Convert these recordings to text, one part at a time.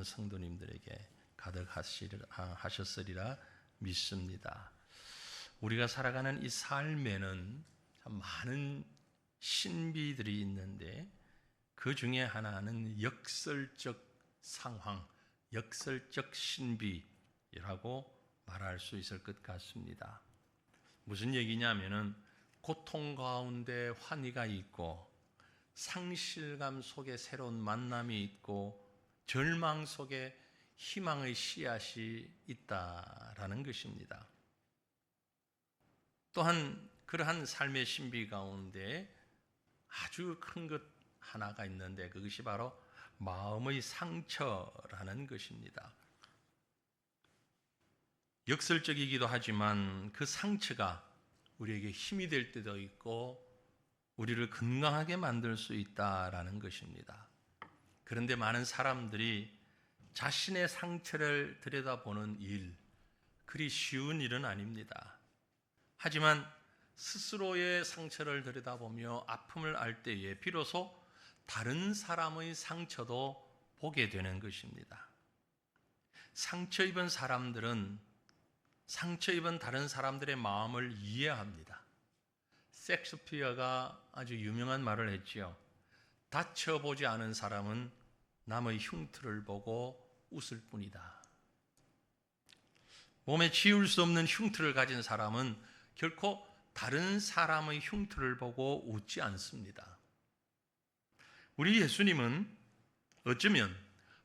성도님들에게 가득하셨으리라 믿습니다. 우리가 살아가는 이 삶에는 참 많은 신비들이 있는데 그 중에 하나는 역설적 상황, 역설적 신비라고 말할 수 있을 것 같습니다. 무슨 얘기냐면은 고통 가운데 환희가 있고 상실감 속에 새로운 만남이 있고 절망 속에 희망의 씨앗이 있다라는 것입니다. 또한 그러한 삶의 신비 가운데 아주 큰 것 하나가 있는데 그것이 바로 마음의 상처라는 것입니다. 역설적이기도 하지만 그 상처가 우리에게 힘이 될 때도 있고 우리를 건강하게 만들 수 있다라는 것입니다. 그런데 많은 사람들이 자신의 상처를 들여다보는 일, 그리 쉬운 일은 아닙니다. 하지만 스스로의 상처를 들여다보며 아픔을 알 때에 비로소 다른 사람의 상처도 보게 되는 것입니다. 상처 입은 사람들은 상처 입은 다른 사람들의 마음을 이해합니다. 섹스피어가 아주 유명한 말을 했지요. 다쳐보지 않은 사람은 남의 흉터를 보고 웃을 뿐이다. 몸에 지울 수 없는 흉터를 가진 사람은 결코 다른 사람의 흉터를 보고 웃지 않습니다. 우리 예수님은 어쩌면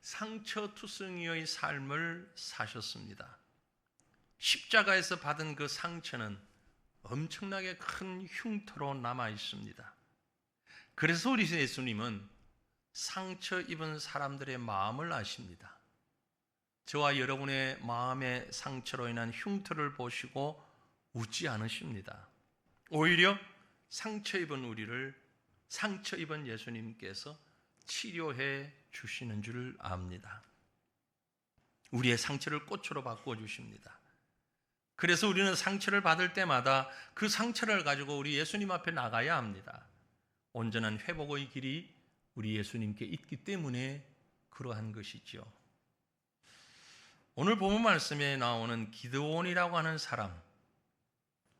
상처투성이의 삶을 사셨습니다. 십자가에서 받은 그 상처는 엄청나게 큰 흉터로 남아 있습니다. 그래서 우리 예수님은 상처 입은 사람들의 마음을 아십니다. 저와 여러분의 마음의 상처로 인한 흉터를 보시고 웃지 않으십니다. 오히려 상처 입은 우리를 상처 입은 예수님께서 치료해 주시는 줄 압니다. 우리의 상처를 꽃으로 바꾸어 주십니다. 그래서 우리는 상처를 받을 때마다 그 상처를 가지고 우리 예수님 앞에 나가야 합니다. 온전한 회복의 길이 우리 예수님께 있기 때문에 그러한 것이죠. 오늘 본문 말씀에 나오는 기드온이라고 하는 사람,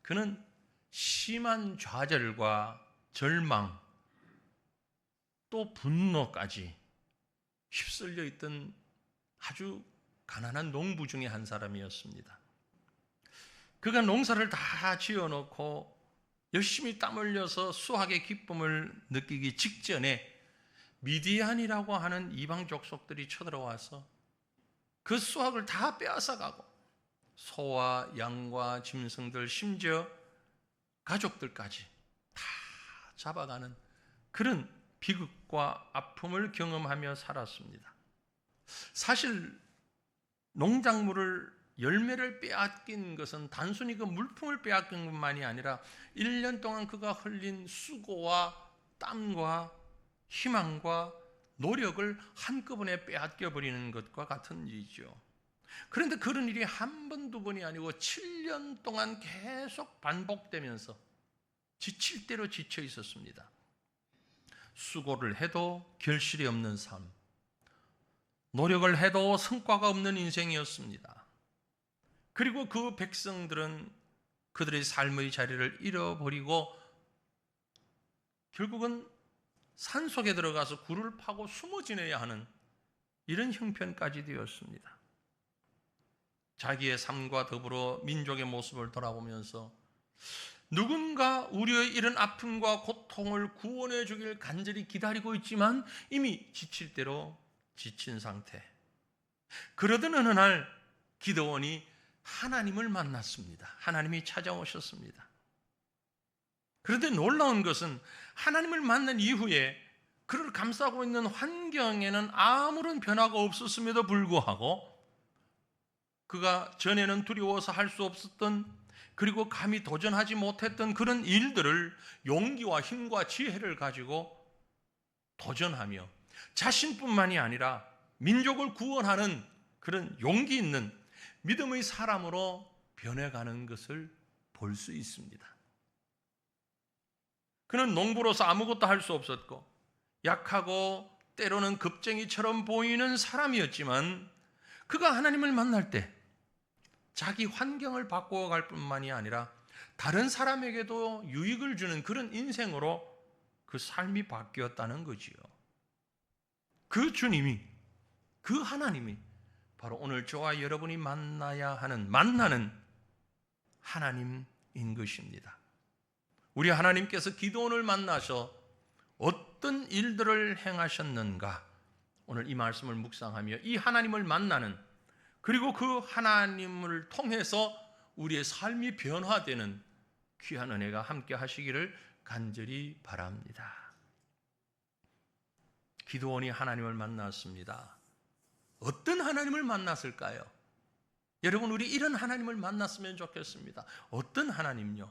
그는 심한 좌절과 절망, 또 분노까지 휩쓸려 있던 아주 가난한 농부 중에 한 사람이었습니다. 그가 농사를 다 지어놓고 열심히 땀 흘려서 수확의 기쁨을 느끼기 직전에 미디안이라고 하는 이방 족속들이 쳐들어와서 그 수확을 다 빼앗아가고 소와 양과 짐승들 심지어 가족들까지 다 잡아가는 그런 비극과 아픔을 경험하며 살았습니다. 사실 농작물을 열매를 빼앗긴 것은 단순히 그 물품을 빼앗긴 것만이 아니라 1년 동안 그가 흘린 수고와 땀과 희망과 노력을 한꺼번에 빼앗겨 버리는 것과 같은 일이죠. 그런데 그런 일이 한 번, 두 번이 아니고 7년 동안 계속 반복되면서 지칠 대로 지쳐 있었습니다. 수고를 해도 결실이 없는 삶, 노력을 해도 성과가 없는 인생이었습니다. 그리고 그 백성들은 그들의 삶의 자리를 잃어버리고 결국은 산속에 들어가서 굴을 파고 숨어 지내야 하는 이런 형편까지 되었습니다. 자기의 삶과 더불어 민족의 모습을 돌아보면서 누군가 우리의 이런 아픔과 고통을 구원해 주길 간절히 기다리고 있지만 이미 지칠 대로 지친 상태. 그러던 어느 날 기드온이 하나님을 만났습니다. 하나님이 찾아오셨습니다. 그런데 놀라운 것은 하나님을 만난 이후에 그를 감싸고 있는 환경에는 아무런 변화가 없었음에도 불구하고 그가 전에는 두려워서 할 수 없었던 그리고 감히 도전하지 못했던 그런 일들을 용기와 힘과 지혜를 가지고 도전하며 자신뿐만이 아니라 민족을 구원하는 그런 용기 있는 믿음의 사람으로 변해가는 것을 볼 수 있습니다. 그는 농부로서 아무것도 할 수 없었고 약하고 때로는 겁쟁이처럼 보이는 사람이었지만 그가 하나님을 만날 때 자기 환경을 바꿔갈 뿐만이 아니라 다른 사람에게도 유익을 주는 그런 인생으로 그 삶이 바뀌었다는 거지요. 그 주님이, 그 하나님이 바로 오늘 저와 여러분이 만나는 하나님인 것입니다. 우리 하나님께서 기드온을 만나서 어떤 일들을 행하셨는가, 오늘 이 말씀을 묵상하며 이 하나님을 만나는, 그리고 그 하나님을 통해서 우리의 삶이 변화되는 귀한 은혜가 함께 하시기를 간절히 바랍니다. 기드온이 하나님을 만났습니다. 어떤 하나님을 만났을까요? 여러분, 우리 이런 하나님을 만났으면 좋겠습니다. 어떤 하나님요?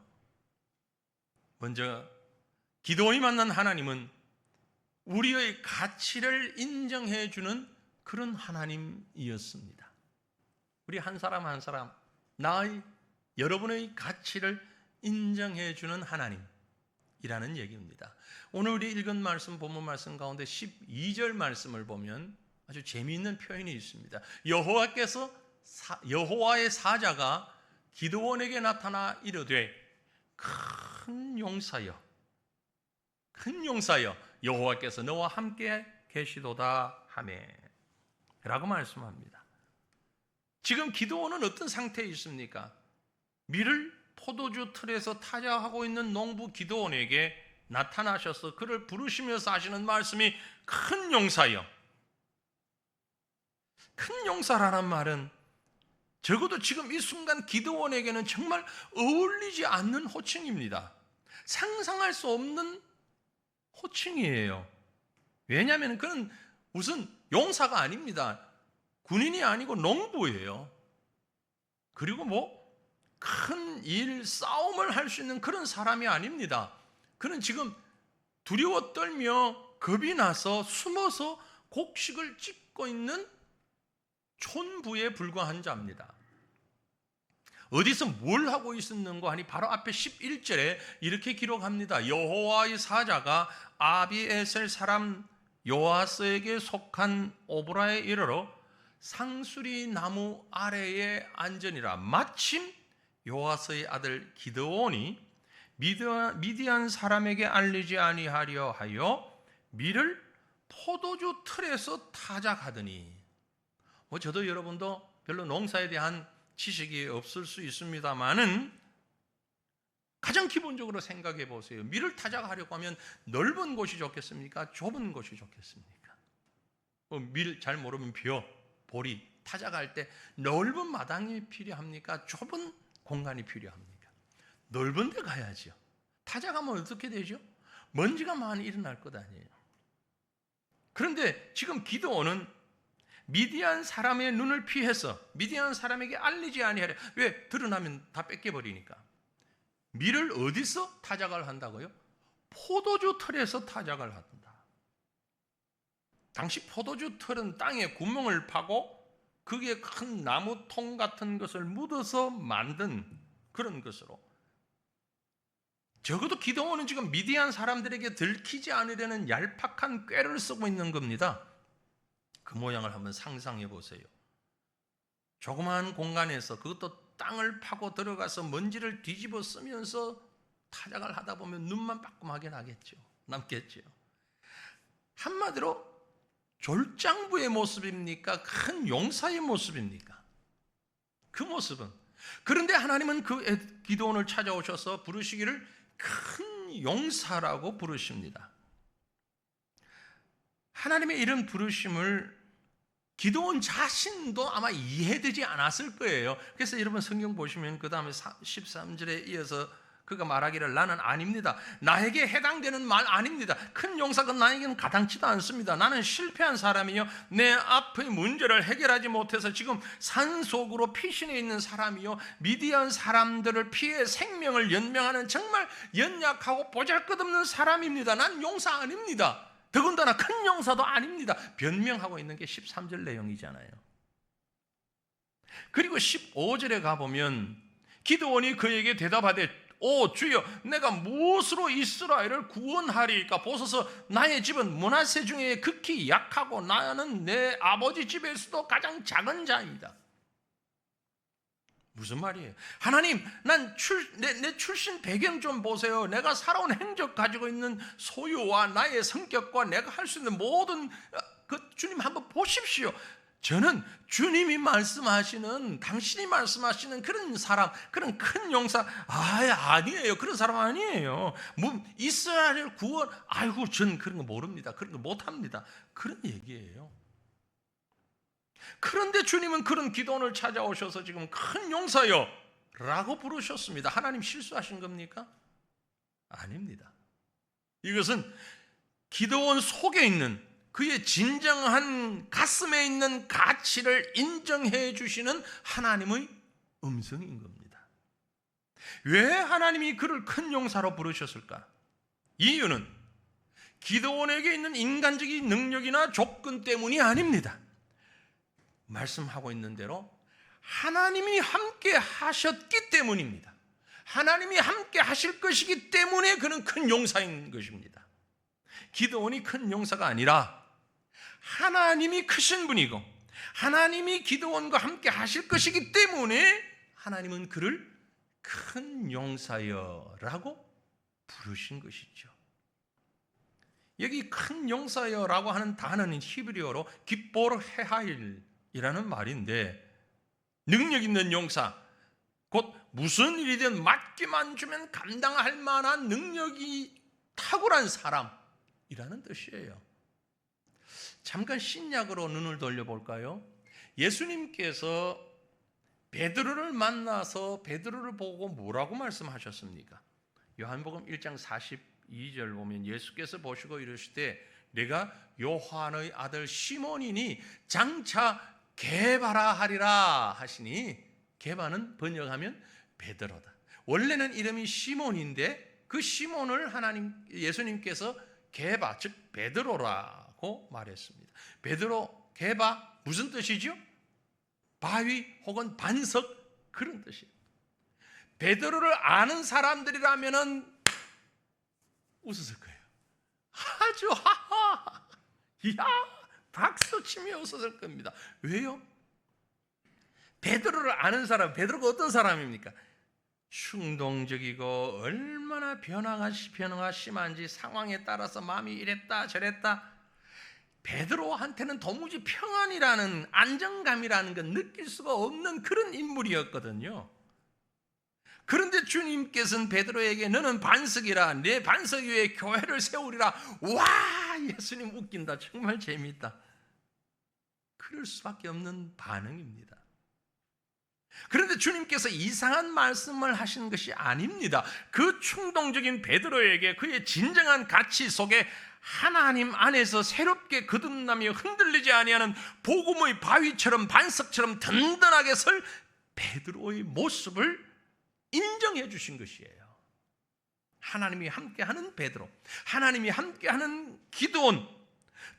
먼저 기드온이 만난 하나님은 우리의 가치를 인정해 주는 그런 하나님이었습니다. 우리 한 사람 한 사람, 나의, 여러분의 가치를 인정해 주는 하나님이라는 얘기입니다. 오늘 우리 읽은 말씀, 본문 말씀 가운데 12절 말씀을 보면 아주 재미있는 표현이 있습니다. 여호와의 사자가 기드온에게 나타나 이르되 큰 용사여 여호와께서 너와 함께 계시도다 하매 라고 말씀합니다. 지금 기드온은 어떤 상태에 있습니까? 밀을 포도주 틀에서 타자하고 있는 농부 기드온에게 나타나셔서 그를 부르시면서 하시는 말씀이 큰 용사여. 큰 용사라는 말은 적어도 지금 이 순간 기드온에게는 정말 어울리지 않는 호칭입니다. 상상할 수 없는 호칭이에요. 왜냐하면 그는 무슨 용사가 아닙니다. 군인이 아니고 농부예요. 그리고 큰 일, 싸움을 할 수 있는 그런 사람이 아닙니다. 그는 지금 두려워 떨며 겁이 나서 숨어서 곡식을 찢고 있는 촌부에 불과한 자입니다. 어디서 뭘 하고 있었는가 하니 바로 앞에 11절에 이렇게 기록합니다. 여호와의 사자가 아비에셀 사람 요아스에게 속한 오브라에 이르러 상수리 나무 아래에 앉으니라. 마침 요아스의 아들 기드온이 미디안 사람에게 알리지 아니하려 하여 밀을 포도주 틀에서 타작하더니. 저도 여러분도 별로 농사에 대한 지식이 없을 수 있습니다만은 가장 기본적으로 생각해 보세요. 밀을 타작하려고 하면 넓은 곳이 좋겠습니까? 좁은 곳이 좋겠습니까? 밀 잘 모르면 보리 타작할 때 넓은 마당이 필요합니까? 좁은 공간이 필요합니까? 넓은 데 가야죠. 타작하면 어떻게 되죠? 먼지가 많이 일어날 것 아니에요. 그런데 지금 기드온은 미디안 사람의 눈을 피해서 미디안 사람에게 알리지 아니하려. 왜? 드러나면 다 뺏겨버리니까. 밀을 어디서 타작을 한다고요? 포도주 틀에서 타작을 한다. 당시 포도주 틀은 땅에 구멍을 파고 거기에 큰 나무통 같은 것을 묻어서 만든 그런 것으로. 적어도 기드온은 지금 미디안 사람들에게 들키지 않으려는 얄팍한 꾀를 쓰고 있는 겁니다. 그 모양을 한번 상상해 보세요. 조그마한 공간에서 그것도 땅을 파고 들어가서 먼지를 뒤집어 쓰면서 타작을 하다 보면 눈만 빠끔하게 남겠죠. 한마디로 졸장부의 모습입니까? 큰 용사의 모습입니까? 그 모습은. 그런데 하나님은 그 기드온을 찾아오셔서 부르시기를 큰 용사라고 부르십니다. 하나님의 이런 부르심을 기드온 자신도 아마 이해되지 않았을 거예요. 그래서 여러분 성경 보시면 그 다음에 13절에 이어서 그가 말하기를 나는 아닙니다. 나에게 해당되는 말 아닙니다. 큰 용사가 나에게는 가당치도 않습니다. 나는 실패한 사람이요. 내 앞의 문제를 해결하지 못해서 지금 산속으로 피신해 있는 사람이요. 미디안 사람들을 피해 생명을 연명하는 정말 연약하고 보잘것없는 사람입니다. 난 용사 아닙니다. 더군다나 큰 용사도 아닙니다. 변명하고 있는 게 13절 내용이잖아요. 그리고 15절에 가보면 기드온이 그에게 대답하되 오 주여, 내가 무엇으로 이스라엘을 구원하리까? 보소서, 나의 집은 므낫세 중에 극히 약하고 나는 내 아버지 집에서도 가장 작은 자입니다. 무슨 말이에요? 하나님, 내 출신 배경 좀 보세요. 내가 살아온 행적, 가지고 있는 소유와 나의 성격과 내가 할 수 있는 모든 주님 한번 보십시오. 저는 주님이 말씀하시는, 당신이 말씀하시는 그런 사람, 그런 큰 용사 아니에요. 그런 사람 아니에요. 뭐 이스라엘 구원, 아이고 전 그런 거 모릅니다. 그런 거 못합니다. 그런 얘기예요. 그런데 주님은 그런 기도원을 찾아오셔서 지금 큰 용사여 라고 부르셨습니다. 하나님 실수하신 겁니까? 아닙니다. 이것은 기도원 속에 있는 그의 진정한 가슴에 있는 가치를 인정해 주시는 하나님의 음성인 겁니다. 왜 하나님이 그를 큰 용사로 부르셨을까? 이유는 기도원에게 있는 인간적인 능력이나 조건 때문이 아닙니다. 말씀하고 있는 대로 하나님이 함께 하셨기 때문입니다. 하나님이 함께 하실 것이기 때문에 그는 큰 용사인 것입니다. 기도원이 큰 용사가 아니라 하나님이 크신 분이고 하나님이 기도원과 함께 하실 것이기 때문에 하나님은 그를 큰 용사여라고 부르신 것이죠. 여기 큰 용사여라고 하는 단어는 히브리어로 깃보르 헤하일이라는 말인데, 능력 있는 용사, 곧 무슨 일이든 맡기만 주면 감당할 만한 능력이 탁월한 사람이라는 뜻이에요. 잠깐 신약으로 눈을 돌려볼까요? 예수님께서 베드로를 만나서 베드로를 보고 뭐라고 말씀하셨습니까? 요한복음 1장 42절 보면 예수께서 보시고 이르시되 내가 요한의 아들 시몬이니 장차 게바라 하리라 하시니, 게바는 번역하면 베드로다. 원래는 이름이 시몬인데 그 시몬을 예수님께서 게바, 즉 베드로라고 말했습니다. 베드로, 게바 무슨 뜻이죠? 바위 혹은 반석, 그런 뜻이에요. 베드로를 아는 사람들이라면은 웃었을 거예요. 아주 하하, 이야, 박수 치며 웃었을 겁니다. 왜요? 베드로를 아는 사람, 베드로가 어떤 사람입니까? 충동적이고 얼마나 변화가 심한지 상황에 따라서 마음이 이랬다 저랬다. 베드로한테는 도무지 평안이라는, 안정감이라는 건 느낄 수가 없는 그런 인물이었거든요. 그런데 주님께서는 베드로에게 너는 반석이라, 내 반석 위에 교회를 세우리라. 와, 예수님 웃긴다, 정말 재미있다. 그럴 수밖에 없는 반응입니다. 그런데 주님께서 이상한 말씀을 하시는 것이 아닙니다. 그 충동적인 베드로에게 그의 진정한 가치 속에 하나님 안에서 새롭게 거듭나며 흔들리지 아니하는 복음의 바위처럼 반석처럼 든든하게 설 베드로의 모습을 인정해 주신 것이에요. 하나님이 함께하는 베드로, 하나님이 함께하는 기도원,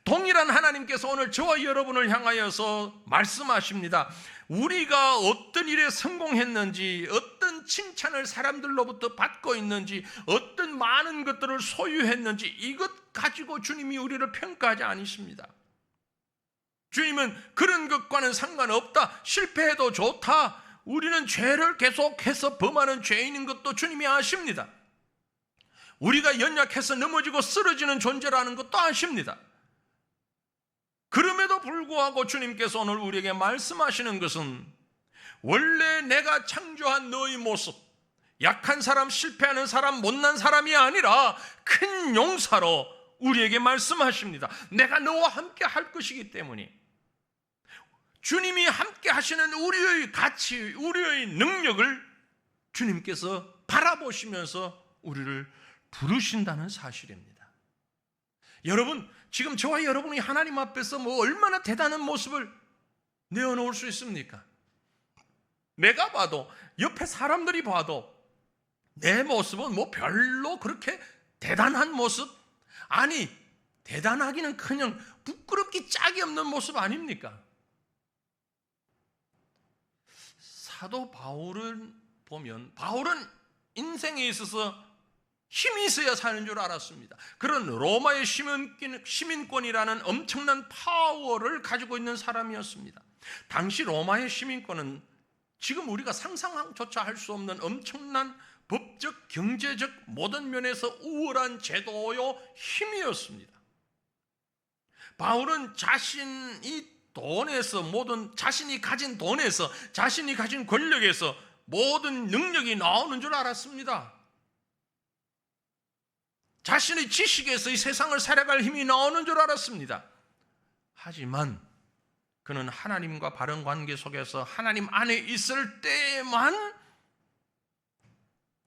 동일한 하나님께서 오늘 저와 여러분을 향하여서 말씀하십니다. 우리가 어떤 일에 성공했는지, 어떤 칭찬을 사람들로부터 받고 있는지, 어떤 많은 것들을 소유했는지, 이것 가지고 주님이 우리를 평가하지 않으십니다. 주님은 그런 것과는 상관없다, 실패해도 좋다, 우리는 죄를 계속해서 범하는 죄인인 것도 주님이 아십니다. 우리가 연약해서 넘어지고 쓰러지는 존재라는 것도 아십니다. 그럼에도 불구하고 주님께서 오늘 우리에게 말씀하시는 것은 원래 내가 창조한 너의 모습, 약한 사람, 실패하는 사람, 못난 사람이 아니라 큰 용사로 우리에게 말씀하십니다. 내가 너와 함께 할 것이기 때문에, 주님이 함께 하시는 우리의 가치, 우리의 능력을 주님께서 바라보시면서 우리를 부르신다는 사실입니다. 여러분, 지금 저와 여러분이 하나님 앞에서 얼마나 대단한 모습을 내어놓을 수 있습니까? 내가 봐도, 옆에 사람들이 봐도 내 모습은 별로 그렇게 대단한 모습, 아니 대단하기는커녕 부끄럽기 짝이 없는 모습 아닙니까? 사도 바울은 보면, 바울은 인생에 있어서 힘이 있어야 사는 줄 알았습니다. 그런 로마의 시민권이라는 엄청난 파워를 가지고 있는 사람이었습니다. 당시 로마의 시민권은 지금 우리가 상상조차 할 수 없는 엄청난 법적, 경제적 모든 면에서 우월한 제도요 힘이었습니다. 바울은 자신이 자신이 가진 돈에서, 자신이 가진 권력에서 모든 능력이 나오는 줄 알았습니다. 자신의 지식에서 이 세상을 살아갈 힘이 나오는 줄 알았습니다. 하지만 그는 하나님과 바른 관계 속에서 하나님 안에 있을 때만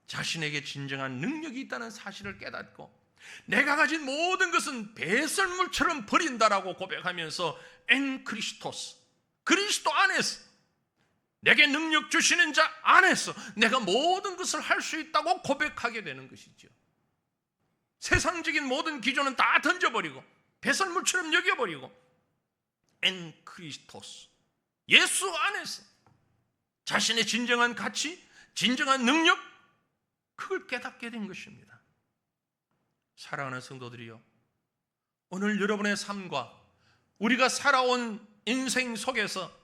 자신에게 진정한 능력이 있다는 사실을 깨닫고 내가 가진 모든 것은 배설물처럼 버린다라고 고백하면서 엔 크리스토스, 그리스도 안에서, 내게 능력 주시는 자 안에서 내가 모든 것을 할 수 있다고 고백하게 되는 것이죠. 세상적인 모든 기준은 다 던져버리고 배설물처럼 여겨버리고 엔 크리스토스, 예수 안에서 자신의 진정한 가치, 진정한 능력, 그걸 깨닫게 된 것입니다. 사랑하는 성도들이요, 오늘 여러분의 삶과 우리가 살아온 인생 속에서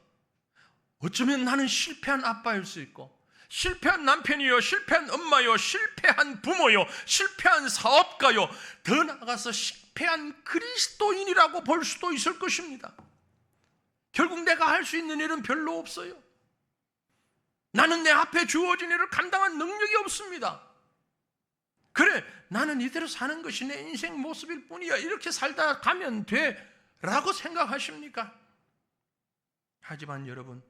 어쩌면 나는 실패한 아빠일 수 있고, 실패한 남편이요, 실패한 엄마요, 실패한 부모요, 실패한 사업가요, 더 나아가서 실패한 그리스도인이라고 볼 수도 있을 것입니다. 결국 내가 할 수 있는 일은 별로 없어요. 나는 내 앞에 주어진 일을 감당한 능력이 없습니다. 그래, 나는 이대로 사는 것이 내 인생 모습일 뿐이야, 이렇게 살다 가면 돼 라고 생각하십니까? 하지만 여러분,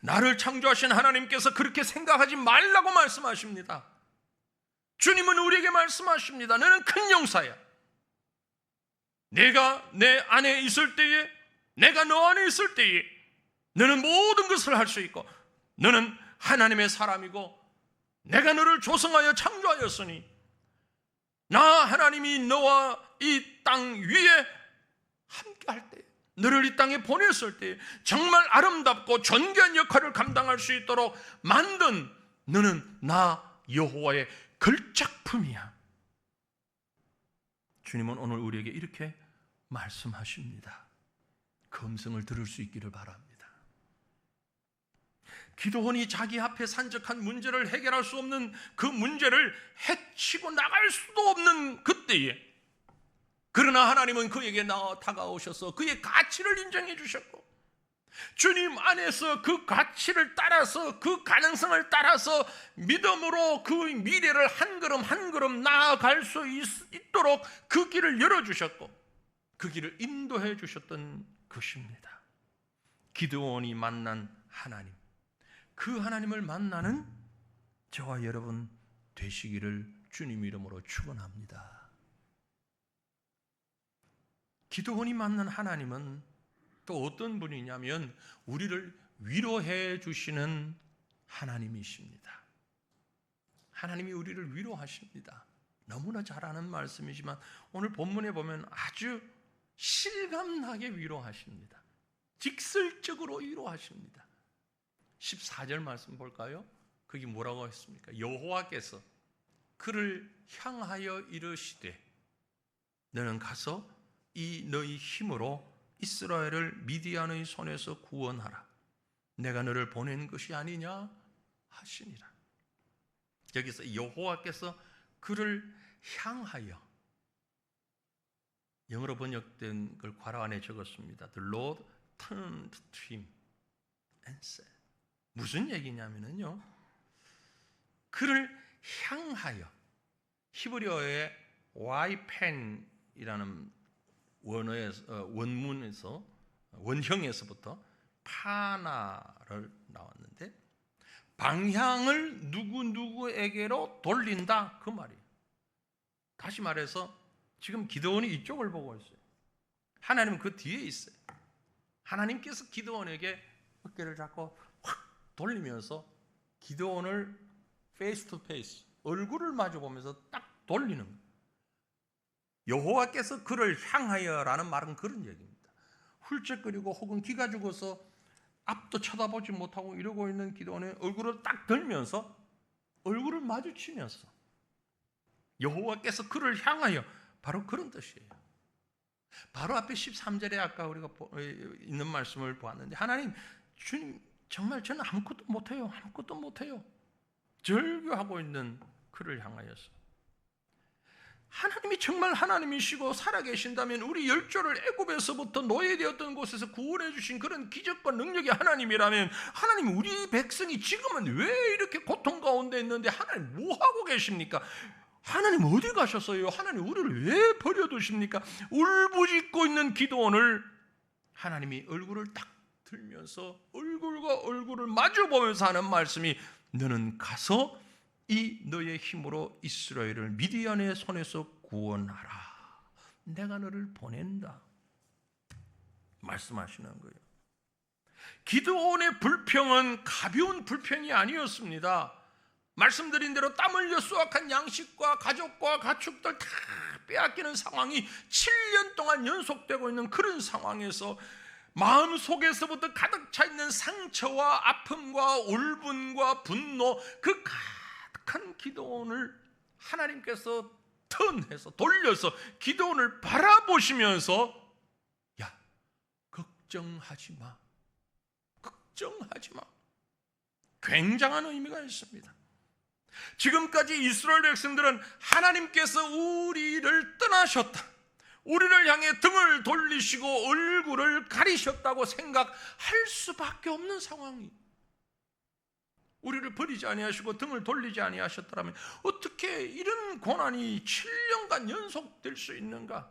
나를 창조하신 하나님께서 그렇게 생각하지 말라고 말씀하십니다. 주님은 우리에게 말씀하십니다. 너는 큰 용사야. 내가 내 안에 있을 때에, 내가 너 안에 있을 때에 너는 모든 것을 할 수 있고, 너는 하나님의 사람이고 내가 너를 조성하여 창조하였으니 나 하나님이 너와 이 땅 위에 함께 할 때, 너를 이 땅에 보냈을 때 정말 아름답고 존귀한 역할을 감당할 수 있도록 만든 너는 나 여호와의 걸작품이야. 주님은 오늘 우리에게 이렇게 말씀하십니다. 그 음성을 들을 수 있기를 바랍니다. 기도원이 자기 앞에 산적한 문제를 해결할 수 없는 그 문제를 해치고 나갈 수도 없는 그때에, 그러나 하나님은 그에게 다가오셔서 그의 가치를 인정해 주셨고, 주님 안에서 그 가치를 따라서, 그 가능성을 따라서 믿음으로 그 미래를 한 걸음 한 걸음 나아갈 수 있도록 그 길을 열어주셨고 그 길을 인도해 주셨던 것입니다. 기드온이 만난 하나님, 그 하나님을 만나는 저와 여러분 되시기를 주님 이름으로 축원합니다. 기드온이 만난 하나님은 또 어떤 분이냐면 우리를 위로해 주시는 하나님이십니다. 하나님이 우리를 위로하십니다. 너무나 잘 아는 말씀이지만 오늘 본문에 보면 아주 실감나게 위로하십니다. 직설적으로 위로하십니다. 14절 말씀 볼까요? 거기 뭐라고 했습니까? 여호와께서 그를 향하여 이르시되 너는 가서 이 너희 힘으로 이스라엘을 미디안의 손에서 구원하라. 내가 너를 보낸 것이 아니냐 하시니라. 여기서 여호와께서 그를 향하여, 영어로 번역된 걸 괄호 안에 적었습니다. The Lord turned to him and said. 무슨 얘기냐면요, 그를 향하여, 히브리어의 와이펜이라는 원형에서부터 파나를 나왔는데 방향을 누구에게로 돌린다, 그 말이에요. 다시 말해서 지금 기드온이 이쪽을 보고 있어요. 하나님은 그 뒤에 있어요. 하나님께서 기드온에게 어깨를 잡고 확 돌리면서 기드온을 페이스 투 페이스, 얼굴을 마주 보면서 딱 돌리는 거예요. 여호와께서 그를 향하여라는 말은 그런 얘기입니다. 훌쩍거리고 혹은 기가 죽어서 앞도 쳐다보지 못하고 이러고 있는 기드온의 얼굴을 딱 들면서 얼굴을 마주치면서 여호와께서 그를 향하여, 바로 그런 뜻이에요. 바로 앞에 13절에 아까 우리가 있는 말씀을 보았는데, 하나님, 주님, 정말 저는 아무것도 못해요. 아무것도 못해요. 절규하고 있는 그를 향하여서, 하나님이 정말 하나님이시고 살아계신다면 우리 열조를 애굽에서부터 노예되었던 곳에서 구원해 주신 그런 기적과 능력의 하나님이라면, 하나님, 우리 백성이 지금은 왜 이렇게 고통 가운데 있는데 하나님 뭐 하고 계십니까? 하나님 어디 가셨어요? 하나님 우리를 왜 버려두십니까? 울부짖고 있는 기도원을 하나님이 얼굴을 딱 들면서 얼굴과 얼굴을 마주보면서 하는 말씀이, 너는 가서 이 너의 힘으로 이스라엘을 미디안의 손에서 구원하라. 내가 너를 보낸다. 말씀하시는 거예요. 기드온의 불평은 가벼운 불평이 아니었습니다. 말씀드린 대로 땀 흘려 수확한 양식과 가족과 가축들 다 빼앗기는 상황이 7년 동안 연속되고 있는 그런 상황에서 마음속에서부터 가득 차 있는 상처와 아픔과 울분과 분노, 그 가득한 기드온을 하나님께서 턴해서 돌려서 기드온을 바라보시면서, 야, 걱정하지 마. 걱정하지 마. 굉장한 의미가 있습니다. 지금까지 이스라엘 백성들은 하나님께서 우리를 떠나셨다, 우리를 향해 등을 돌리시고 얼굴을 가리셨다고 생각할 수밖에 없는 상황이, 우리를 버리지 아니하시고 등을 돌리지 아니하셨더라면 어떻게 이런 고난이 7년간 연속될 수 있는가?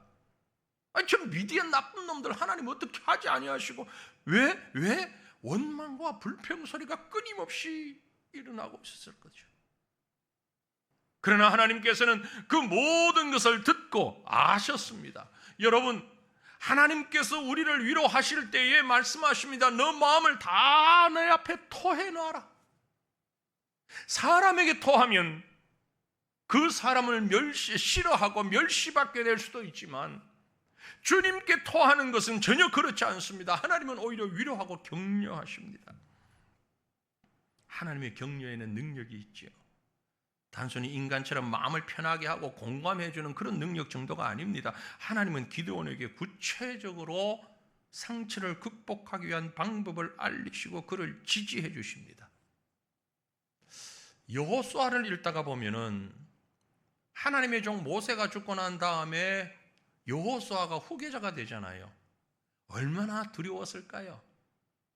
아니, 저 미디안 나쁜 놈들 하나님 어떻게 하지 아니하시고, 왜 원망과 불평 소리가 끊임없이 일어나고 있었을 거죠. 그러나 하나님께서는 그 모든 것을 듣고 아셨습니다. 여러분, 하나님께서 우리를 위로하실 때에 말씀하십니다. 너 마음을 다 내 앞에 토해놔라. 사람에게 토하면 그 사람을 싫어하고 멸시받게 될 수도 있지만, 주님께 토하는 것은 전혀 그렇지 않습니다. 하나님은 오히려 위로하고 격려하십니다. 하나님의 격려에는 능력이 있죠. 단순히 인간처럼 마음을 편하게 하고 공감해 주는 그런 능력 정도가 아닙니다. 하나님은 기드온에게 구체적으로 상처를 극복하기 위한 방법을 알리시고 그를 지지해 주십니다. 여호수아를 읽다가 보면은 하나님의 종 모세가 죽고 난 다음에 여호수아가 후계자가 되잖아요. 얼마나 두려웠을까요?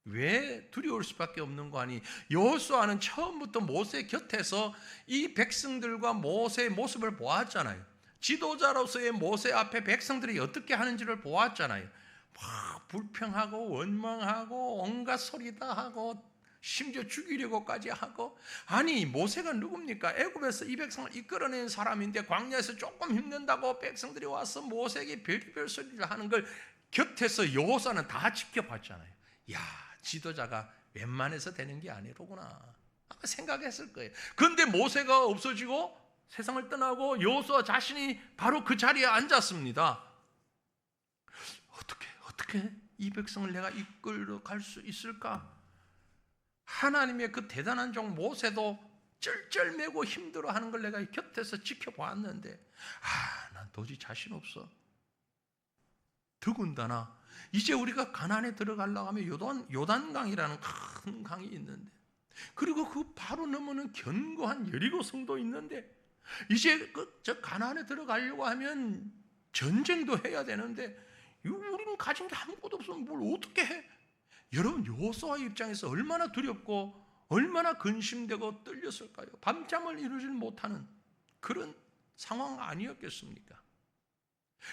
왜 두려울 수밖에 없는 거 아니? 여호수아는 처음부터 모세 곁에서 이 백성들과 모세의 모습을 보았잖아요. 지도자로서의 모세 앞에 백성들이 어떻게 하는지를 보았잖아요. 막 불평하고 원망하고 온갖 소리 다 하고 심지어 죽이려고까지 하고. 아니, 모세가 누굽니까? 애굽에서 이 백성을 이끌어낸 사람인데 광야에서 조금 힘든다고 백성들이 와서 모세에게 별의별 소리를 하는 걸 곁에서 여호수아는 다 지켜봤잖아요. 야, 지도자가 웬만해서 되는 게 아니로구나 아마 생각했을 거예요. 그런데 모세가 없어지고 세상을 떠나고 여호수아 자신이 바로 그 자리에 앉았습니다. 어떻게 이 백성을 내가 이끌어 갈 수 있을까? 하나님의 그 대단한 종 모세도 쩔쩔매고 힘들어하는 걸 내가 곁에서 지켜보았는데, 난 도저히 자신 없어. 더군다나 이제 우리가 가나안에 들어가려고 하면 요단강이라는 큰 강이 있는데, 그리고 그 바로 너머는 견고한 여리고 성도 있는데, 이제 저 가나안에 들어가려고 하면 전쟁도 해야 되는데 우리는 가진 게 아무것도 없으면 뭘 어떻게 해? 여러분, 여호수아의 입장에서 얼마나 두렵고 얼마나 근심되고 떨렸을까요? 밤잠을 이루질 못하는 그런 상황 아니었겠습니까?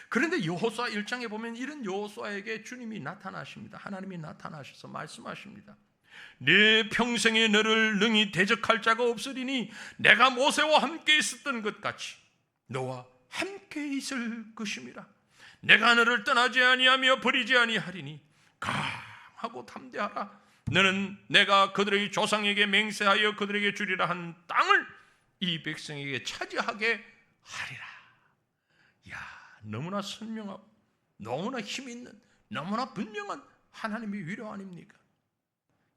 그런데 여호수아 1장에 보면 이런 여호수아에게 주님이 나타나십니다. 하나님이 나타나셔서 말씀하십니다. 내 평생에 너를 능히 대적할 자가 없으리니 내가 모세와 함께 있었던 것 같이 너와 함께 있을 것임이라. 내가 너를 떠나지 아니하며 버리지 아니하리니 강하고 담대하라. 너는 내가 그들의 조상에게 맹세하여 그들에게 주리라 한 땅을 이 백성에게 차지하게 하리라. 야, 너무나 선명하고 너무나 힘있는 너무나 분명한 하나님의 위로 아닙니까?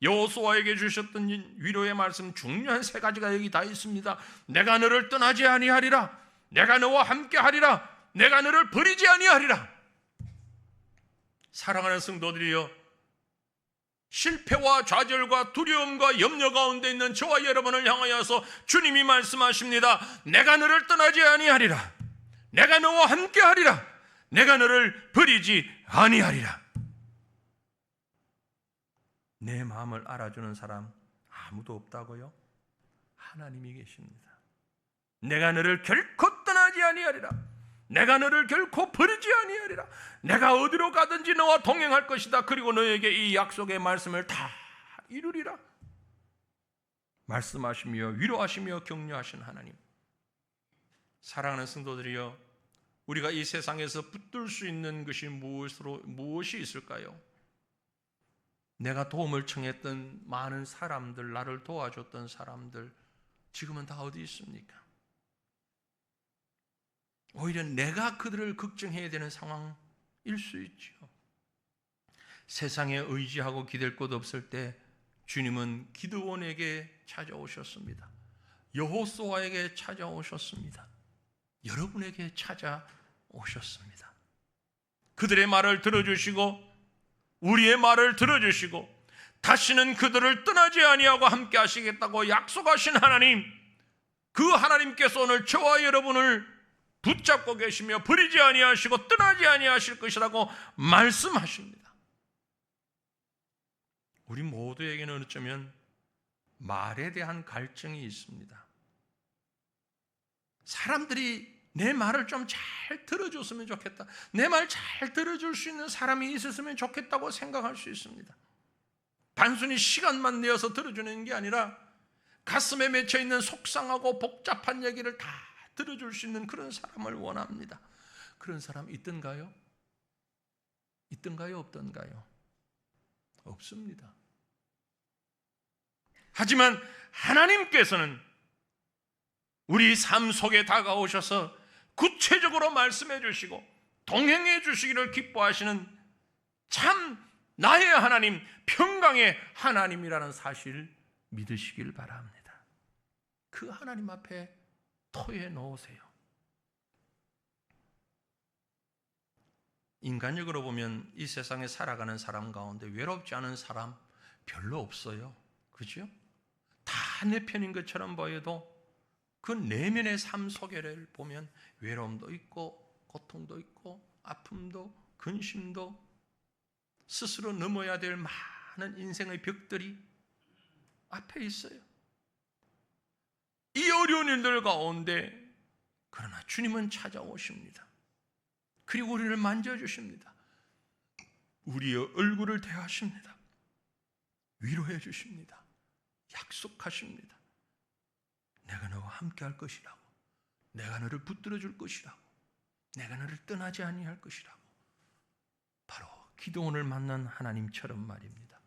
여호수아에게 주셨던 위로의 말씀 중요한 세 가지가 여기 다 있습니다. 내가 너를 떠나지 아니하리라, 내가 너와 함께하리라, 내가 너를 버리지 아니하리라. 사랑하는 성도들이여, 실패와 좌절과 두려움과 염려 가운데 있는 저와 여러분을 향하여서 주님이 말씀하십니다. 내가 너를 떠나지 아니하리라, 내가 너와 함께하리라, 내가 너를 버리지 아니하리라. 내 마음을 알아주는 사람 아무도 없다고요? 하나님이 계십니다. 내가 너를 결코 떠나지 아니하리라, 내가 너를 결코 버리지 아니하리라, 내가 어디로 가든지 너와 동행할 것이다. 그리고 너에게 이 약속의 말씀을 다 이루리라 말씀하시며 위로하시며 격려하신 하나님. 사랑하는 성도들이여, 우리가 이 세상에서 붙들 수 있는 것이 무엇이 있을까요? 내가 도움을 청했던 많은 사람들, 나를 도와줬던 사람들, 지금은 다 어디 있습니까? 오히려 내가 그들을 걱정해야 되는 상황일 수 있죠. 세상에 의지하고 기댈 곳 없을 때 주님은 기드온에게 찾아오셨습니다. 여호수아에게 찾아오셨습니다. 여러분에게 찾아오셨습니다. 그들의 말을 들어주시고 우리의 말을 들어주시고 다시는 그들을 떠나지 아니하고 함께 하시겠다고 약속하신 하나님, 그 하나님께서 오늘 저와 여러분을 붙잡고 계시며 버리지 아니하시고 떠나지 아니하실 것이라고 말씀하십니다. 우리 모두에게는 어쩌면 말에 대한 갈증이 있습니다. 사람들이 내 말을 좀 잘 들어줬으면 좋겠다, 내 말 잘 들어줄 수 있는 사람이 있었으면 좋겠다고 생각할 수 있습니다. 단순히 시간만 내어서 들어주는 게 아니라 가슴에 맺혀있는 속상하고 복잡한 얘기를 다 들어줄 수 있는 그런 사람을 원합니다. 그런 사람 있던가요? 있던가요? 없던가요? 없습니다. 하지만 하나님께서는 우리 삶 속에 다가오셔서 구체적으로 말씀해 주시고 동행해 주시기를 기뻐하시는 참 나의 하나님, 평강의 하나님이라는 사실을 믿으시길 바랍니다. 그 하나님 앞에 토해 놓으세요. 인간적으로 보면 이 세상에 살아가는 사람 가운데 외롭지 않은 사람 별로 없어요. 그죠? 다 내 편인 것처럼 보여도 그 내면의 삶 속에를 보면 외로움도 있고 고통도 있고 아픔도 근심도 스스로 넘어야 될 많은 인생의 벽들이 앞에 있어요. 이 어려운 일들 가운데 그러나 주님은 찾아오십니다. 그리고 우리를 만져주십니다. 우리의 얼굴을 대하십니다. 위로해 주십니다. 약속하십니다. 내가 너와 함께 할 것이라고, 내가 너를 붙들어 줄 것이라고, 내가 너를 떠나지 아니할 것이라고. 바로 기드온을 만난 하나님처럼 말입니다.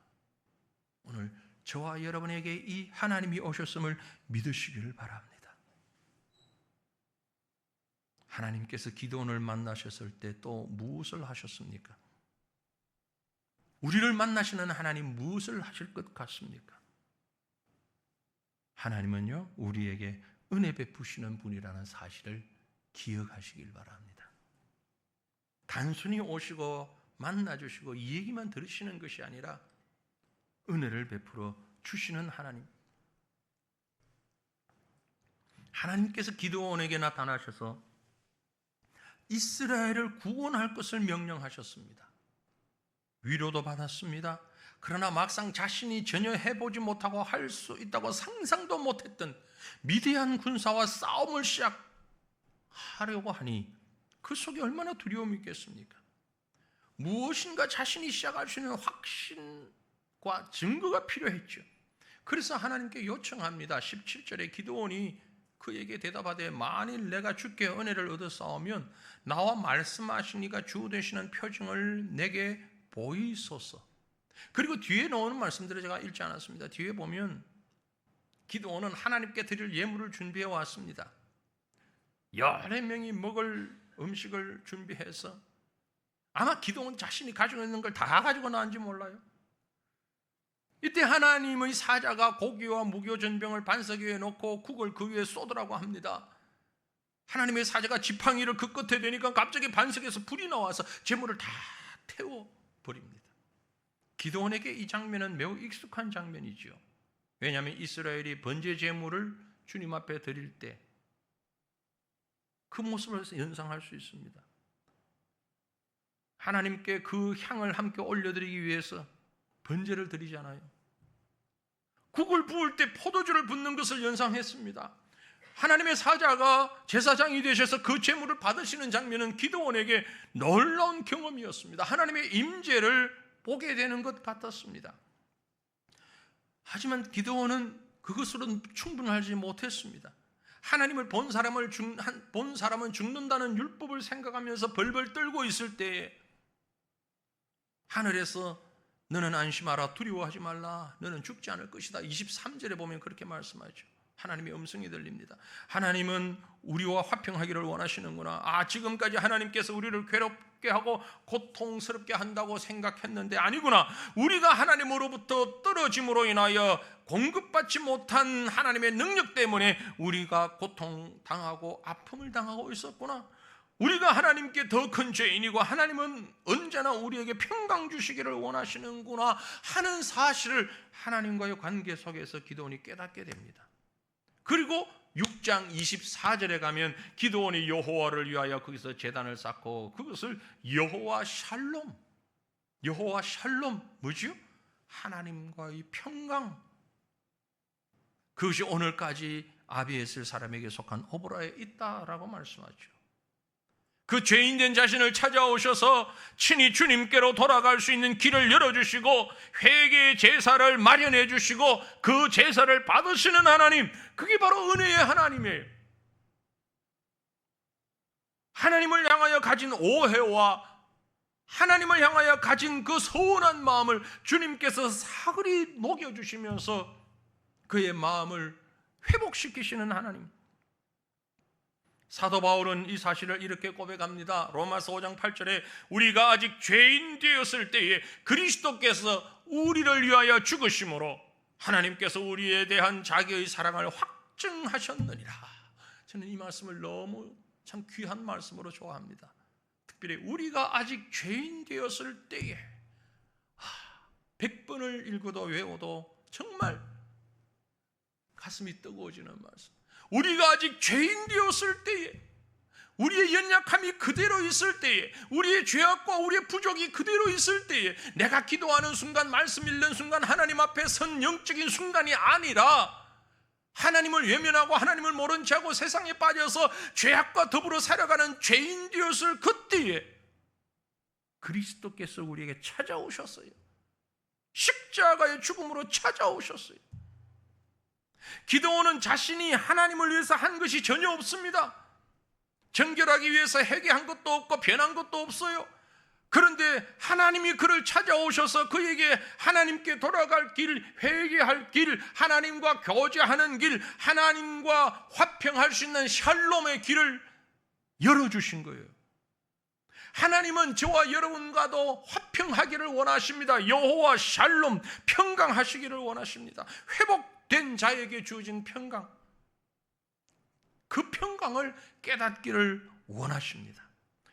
오늘 저와 여러분에게 이 하나님이 오셨음을 믿으시기를 바랍니다. 하나님께서 기드온을 만나셨을 때 또 무엇을 하셨습니까? 우리를 만나시는 하나님 무엇을 하실 것 같습니까? 하나님은요, 우리에게 은혜 베푸시는 분이라는 사실을 기억하시길 바랍니다. 단순히 오시고 만나주시고 이 얘기만 들으시는 것이 아니라 은혜를 베풀어 주시는 하나님. 하나님께서 기드온에게 나타나셔서 이스라엘을 구원할 것을 명령하셨습니다. 위로도 받았습니다. 그러나 막상 자신이 전혀 해보지 못하고 할 수 있다고 상상도 못했던 미디안 군사와 싸움을 시작하려고 하니 그 속에 얼마나 두려움이 있겠습니까? 무엇인가 자신이 시작할 수 있는 확신과 증거가 필요했죠. 그래서 하나님께 요청합니다. 17절에 기드온이 그에게 대답하되 만일 내가 주께 은혜를 얻어 싸우면 나와 말씀하신 이가 주 되시는 표징을 내게 보이소서. 그리고 뒤에 나오는 말씀들을 제가 읽지 않았습니다. 뒤에 보면 기드온은 하나님께 드릴 예물을 준비해 왔습니다. 여러 명이 먹을 음식을 준비해서 아마 기드온 자신이 가지고 있는 걸 다 가지고 나왔는지 몰라요. 이때 하나님의 사자가 고기와 무교 전병을 반석 위에 놓고 국을 그 위에 쏟으라고 합니다. 하나님의 사자가 지팡이를 그 끝에 대니까 갑자기 반석에서 불이 나와서 제물을 다 태워버립니다. 기드온에게 이 장면은 매우 익숙한 장면이지요. 왜냐하면 이스라엘이 번제 제물을 주님 앞에 드릴 때 그 모습을 연상할 수 있습니다. 하나님께 그 향을 함께 올려드리기 위해서 번제를 드리잖아요. 국을 부을 때 포도주를 붓는 것을 연상했습니다. 하나님의 사자가 제사장이 되셔서 그 제물을 받으시는 장면은 기드온에게 놀라운 경험이었습니다. 하나님의 임재를 보게 되는 것 같았습니다. 하지만 기드온은 그것으로는 충분하지 못했습니다. 하나님을 본 사람은 죽는다는 율법을 생각하면서 벌벌 떨고 있을 때에 하늘에서 너는 안심하라, 두려워하지 말라, 너는 죽지 않을 것이다. 23절에 보면 그렇게 말씀하죠. 하나님의 음성이 들립니다. 하나님은 우리와 화평하기를 원하시는구나. 지금까지 하나님께서 우리를 괴롭게 하고 고통스럽게 한다고 생각했는데 아니구나. 우리가 하나님으로부터 떨어짐으로 인하여 공급받지 못한 하나님의 능력 때문에 우리가 고통당하고 아픔을 당하고 있었구나. 우리가 하나님께 더 큰 죄인이고 하나님은 언제나 우리에게 평강 주시기를 원하시는구나 하는 사실을 하나님과의 관계 속에서 기드온이 깨닫게 됩니다. 그리고 6장 24절에 가면 기드온이 여호와를 위하여 거기서 제단을 쌓고 그것을 여호와 샬롬, 여호와 샬롬 뭐지요? 하나님과의 평강, 그것이 오늘까지 아비에셀 사람에게 속한 오보라에 있다라고 말씀하죠. 그 죄인된 자신을 찾아오셔서 친히 주님께로 돌아갈 수 있는 길을 열어주시고 회개의 제사를 마련해 주시고 그 제사를 받으시는 하나님, 그게 바로 은혜의 하나님이에요. 하나님을 향하여 가진 오해와 하나님을 향하여 가진 그 서운한 마음을 주님께서 사그리 녹여주시면서 그의 마음을 회복시키시는 하나님. 사도 바울은 이 사실을 이렇게 고백합니다. 로마서 5장 8절에 우리가 아직 죄인 되었을 때에 그리스도께서 우리를 위하여 죽으심으로 하나님께서 우리에 대한 자기의 사랑을 확증하셨느니라. 저는 이 말씀을 너무 참 귀한 말씀으로 좋아합니다. 특별히 우리가 아직 죄인 되었을 때에 100번을 읽어도 외워도 정말 가슴이 뜨거워지는 말씀. 우리가 아직 죄인 되었을 때에, 우리의 연약함이 그대로 있을 때에, 우리의 죄악과 우리의 부족이 그대로 있을 때에, 내가 기도하는 순간, 말씀 읽는 순간 하나님 앞에 선 영적인 순간이 아니라 하나님을 외면하고 하나님을 모른 채하고 세상에 빠져서 죄악과 더불어 살아가는 죄인 되었을 그때에 그리스도께서 우리에게 찾아오셨어요. 십자가의 죽음으로 찾아오셨어요. 기드온은 자신이 하나님을 위해서 한 것이 전혀 없습니다. 정결하기 위해서 회개한 것도 없고 변한 것도 없어요. 그런데 하나님이 그를 찾아오셔서 그에게 하나님께 돌아갈 길, 회개할 길, 하나님과 교제하는 길, 하나님과 화평할 수 있는 샬롬의 길을 열어주신 거예요. 하나님은 저와 여러분과도 화평하기를 원하십니다. 여호와 샬롬, 평강하시기를 원하십니다. 회복된 자에게 주어진 평강, 그 평강을 깨닫기를 원하십니다.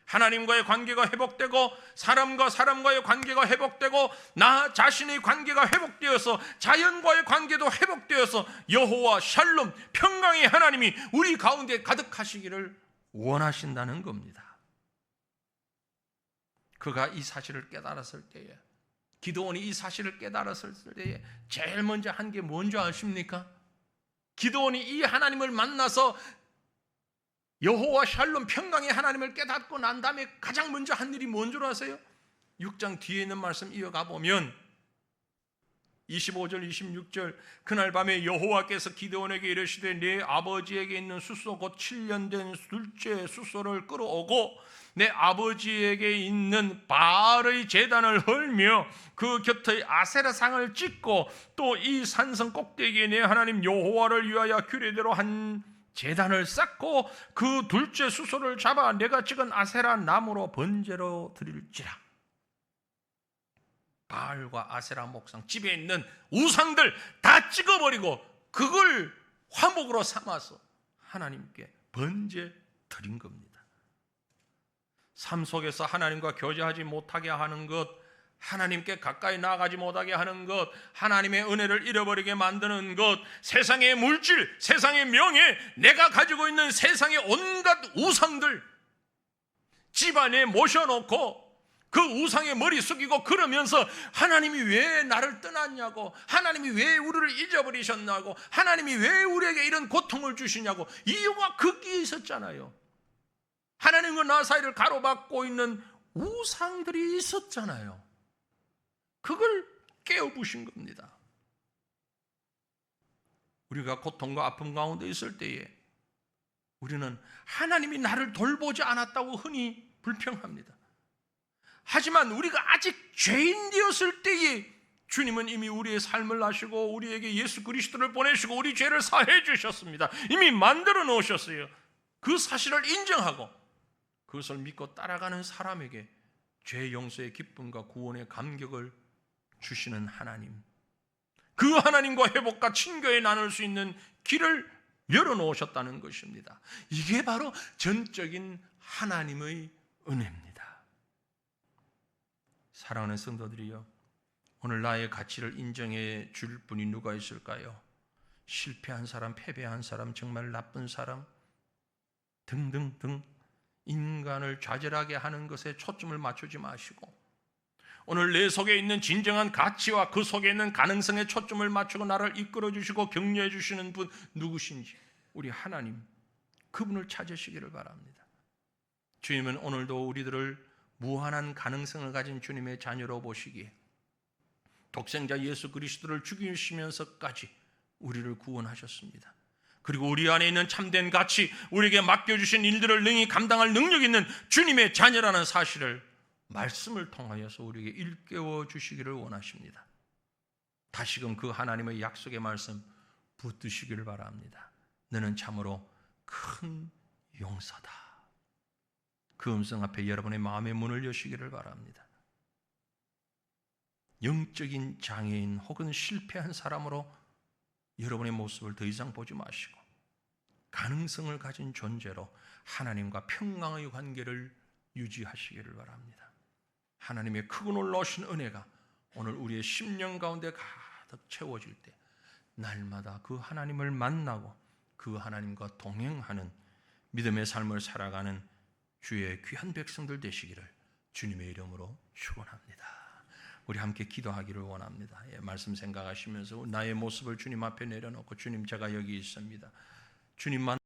하나님과의 관계가 회복되고 사람과 사람과의 관계가 회복되고 나 자신의 관계가 회복되어서 자연과의 관계도 회복되어서 여호와 샬롬, 평강의 하나님이 우리 가운데 가득하시기를 원하신다는 겁니다. 그가 이 사실을 깨달았을 때에, 기드온이 이 사실을 깨달았을 때에 제일 먼저 한 게 뭔지 아십니까? 기드온이 이 하나님을 만나서 여호와 샬롬 평강의 하나님을 깨닫고 난 다음에 가장 먼저 한 일이 뭔 줄 아세요? 6장 뒤에 있는 말씀 이어가 보면 25절 26절 그날 밤에 여호와께서 기드온에게 이르시되 내 아버지에게 있는 숫소 곧 7년 된 둘째 숫소를 끌어오고 내 아버지에게 있는 바알의 제단을 헐며 그 곁의 아세라상을 찍고 또 이 산성 꼭대기에 내 하나님 여호와를 위하여 규례대로 한 제단을 쌓고 그 둘째 숫소를 잡아 내가 찍은 아세라 나무로 번제로 드릴지라. 바알과 아세라 목상, 집에 있는 우상들 다 찍어버리고 그걸 화목으로 삼아서 하나님께 번제 드린 겁니다. 삶 속에서 하나님과 교제하지 못하게 하는 것, 하나님께 가까이 나아가지 못하게 하는 것, 하나님의 은혜를 잃어버리게 만드는 것, 세상의 물질, 세상의 명예, 내가 가지고 있는 세상의 온갖 우상들 집안에 모셔놓고 그 우상에 머리 숙이고 그러면서 하나님이 왜 나를 떠났냐고, 하나님이 왜 우리를 잊어버리셨냐고, 하나님이 왜 우리에게 이런 고통을 주시냐고, 이유가 거기에 있었잖아요. 하나님과 나 사이를 가로막고 있는 우상들이 있었잖아요. 그걸 깨어부신 겁니다. 우리가 고통과 아픔 가운데 있을 때에 우리는 하나님이 나를 돌보지 않았다고 흔히 불평합니다. 하지만 우리가 아직 죄인 되었을 때에 주님은 이미 우리의 삶을 아시고 우리에게 예수 그리스도를 보내시고 우리 죄를 사해 주셨습니다. 이미 만들어 놓으셨어요. 그 사실을 인정하고 그것을 믿고 따라가는 사람에게 죄 용서의 기쁨과 구원의 감격을 주시는 하나님, 그 하나님과 회복과 친교에 나눌 수 있는 길을 열어놓으셨다는 것입니다. 이게 바로 전적인 하나님의 은혜입니다. 사랑하는 성도들이여, 오늘 나의 가치를 인정해 줄 분이 누가 있을까요? 실패한 사람, 패배한 사람, 정말 나쁜 사람 등등등 인간을 좌절하게 하는 것에 초점을 맞추지 마시고 오늘 내 속에 있는 진정한 가치와 그 속에 있는 가능성에 초점을 맞추고 나를 이끌어 주시고 격려해 주시는 분 누구신지 우리 하나님, 그분을 찾으시기를 바랍니다. 주님은 오늘도 우리들을 무한한 가능성을 가진 주님의 자녀로 보시기에 독생자 예수 그리스도를 죽이시면서까지 우리를 구원하셨습니다. 그리고 우리 안에 있는 참된 가치, 우리에게 맡겨주신 일들을 능히 감당할 능력 있는 주님의 자녀라는 사실을 말씀을 통하여서 우리에게 일깨워 주시기를 원하십니다. 다시금 그 하나님의 약속의 말씀 붙드시기를 바랍니다. 너는 참으로 큰 용사다. 그 음성 앞에 여러분의 마음의 문을 여시기를 바랍니다. 영적인 장애인 혹은 실패한 사람으로 여러분의 모습을 더 이상 보지 마시고 가능성을 가진 존재로 하나님과 평강의 관계를 유지하시기를 바랍니다. 하나님의 크고 놀라우신 은혜가 오늘 우리의 심령 가운데 가득 채워질 때 날마다 그 하나님을 만나고 그 하나님과 동행하는 믿음의 삶을 살아가는 주의 귀한 백성들 되시기를 주님의 이름으로 축원합니다. 우리 함께 기도하기를 원합니다. 말씀 생각하시면서 나의 모습을 주님 앞에 내려놓고 주님, 제가 여기 있습니다. 주님만